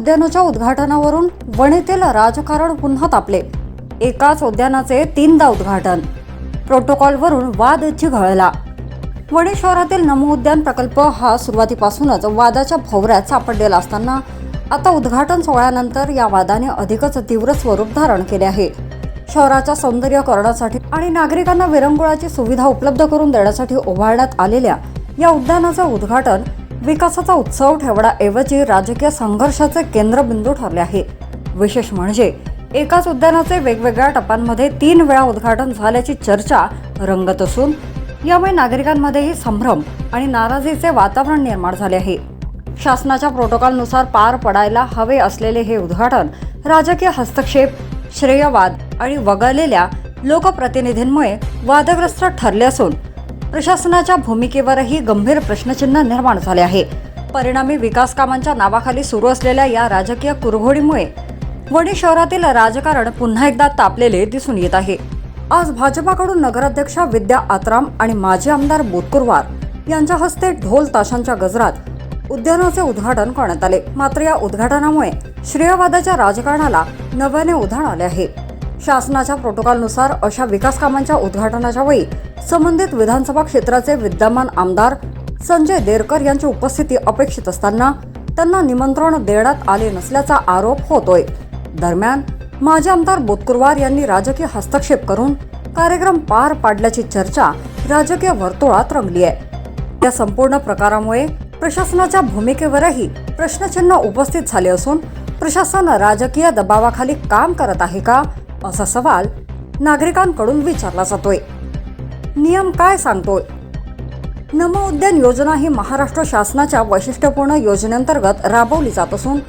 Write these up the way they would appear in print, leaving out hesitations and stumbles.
उद्यानाच्या उद्घाटनावरून वणीतील राजकारण पुन्हा तापले। एकाच उद्यानाचे 3दा उद्घाटन, प्रोटोकॉलवरून वाद चिघळला। वणी शहरातील नमो उद्यान प्रकल्प हा सुरुवातीपासूनच वादाच्या भोवऱ्यात सापडलेला असताना आता उद्घाटन सोहळ्यानंतर या वादाने अधिकच तीव्र स्वरूप धारण केले आहे। शहराच्या सौंदर्यीकरणासाठी आणि नागरिकांना विरंगुळाची सुविधा उपलब्ध करून देण्यासाठी उभारण्यात आलेल्या या उद्यानाचे उद्घाटन विकासाचा उत्सव ठेवण्याऐवजी राजकीय संघर्षाचे केंद्रबिंदू ठरले आहे। विशेष म्हणजे एकाच उद्यानाचे वेगवेगळ्या टप्प्यांमध्ये 3 वेळा उद्घाटन झाल्याची चर्चा रंगत असून यामुळे नागरिकांमध्येही संभ्रम आणि नाराजीचे वातावरण निर्माण झाले आहे। शासनाच्या प्रोटोकॉलनुसार पार पडायला हवे असलेले हे उद्घाटन राजकीय हस्तक्षेप, श्रेयवाद आणि वगळलेल्या लोकप्रतिनिधींमुळे वादग्रस्त ठरले असून प्रशासनाच्या भूमिकेवरही गंभीर प्रश्नचिन्ह निर्माण झाले आहे। परिणामी विकास कामांच्या नावाखाली सुरू असलेल्या या राजकीय कुरघोडीमुळे वणी शहरातील राजकारण पुन्हा एकदा तापलेले दिसून येत आहे। आज भाजपाकडून नगराध्यक्षा विद्या आत्राम आणि माजी आमदार बोतकुरवार यांच्या हस्ते ढोल ताशांच्या गजरात उद्यानाचे उद्घाटन करण्यात आले। मात्र या उद्घाटनामुळे श्रेयवादाच्या राजकारणाला नव्याने उधाण आले आहे। शासनाच्या प्रोटोकॉलनुसार अशा विकास कामांच्या उद्घाटनाच्या वेळी संबंधित विधानसभा क्षेत्राचे विद्यमान आमदार संजय देरकर यांची उपस्थिती अपेक्षित असताना त्यांना निमंत्रण देण्यात आले नसल्याचा आरोप होतोय। दरम्यान माजी आमदार बोतकुरवार यांनी राजकीय हस्तक्षेप करून कार्यक्रम पार पाडल्याची चर्चा राजकीय वर्तुळात रंगली आहे। या संपूर्ण प्रकारामुळे प्रशासनाच्या भूमिकेवरही प्रश्नचिन्ह उपस्थित झाले असून प्रशासन राजकीय दबावाखाली काम करत आहे का असा सवाल नागरिकांकडून विचारला जातोय। नियम काय सांगतोय? नमो उद्यान योजना ही महाराष्ट्र शासनाच्या वैशिष्ट्यपूर्ण योजनेअंतर्गत राबवली जात असून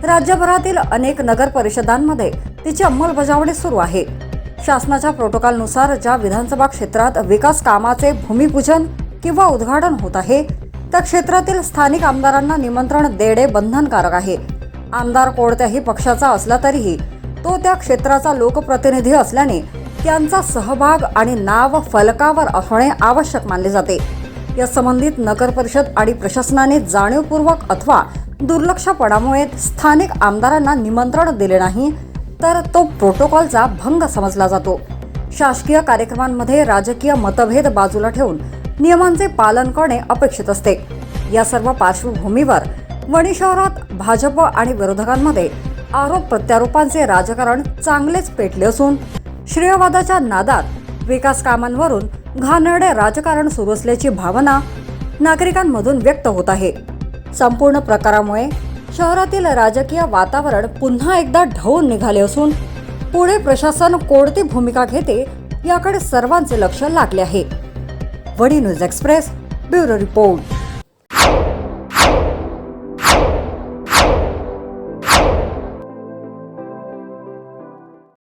राज्यभरातील अनेक नगर परिषदांमध्ये तिची अंमलबजावणी सुरू आहे। शासनाच्या प्रोटोकॉलनुसार ज्या विधानसभा क्षेत्रात विकास कामाचे भूमिपूजन किंवा उद्घाटन होत आहे त्या क्षेत्रातील स्थानिक आमदारांना निमंत्रण देणे बंधनकारक आहे। आमदार कोणत्याही पक्षाचा असला तरीही तो त्या क्षेत्राचा लोकप्रतिनिधी असल्याने त्यांचा सहभाग आणि नाव फलकावर असणे आवश्यक मानले जाते। या संबंधित नगर परिषद आणि प्रशासनाने जाणीवपूर्वक अथवा दुर्लक्षपणामुळे स्थानिक आमदारांना निमंत्रण दिले नाही तर तो प्रोटोकॉलचा भंग समजला जातो। शासकीय कार्यक्रमांमध्ये राजकीय मतभेद बाजूला ठेवून नियमांचे पालन करणे अपेक्षित असते। या सर्व पार्श्वभूमीवर वणी शहरात भाजप आणि विरोधकांमध्ये आरोप प्रत्यारोपांचे राजकारण चांगलेच पेटले असून श्रेयवादाच्या नादात विकास कामांवरून घाणेरडे राजकारण सुरू असल्याची भावना नागरिकांमधून व्यक्त होत आहे। संपूर्ण प्रकारामुळे शहरातील राजकीय वातावरण पुन्हा एकदा ढवळून निघाले असून पुढे प्रशासन कोणती भूमिका घेते याकडे सर्वांचे लक्ष लागले आहे। Wani news express, bureau report.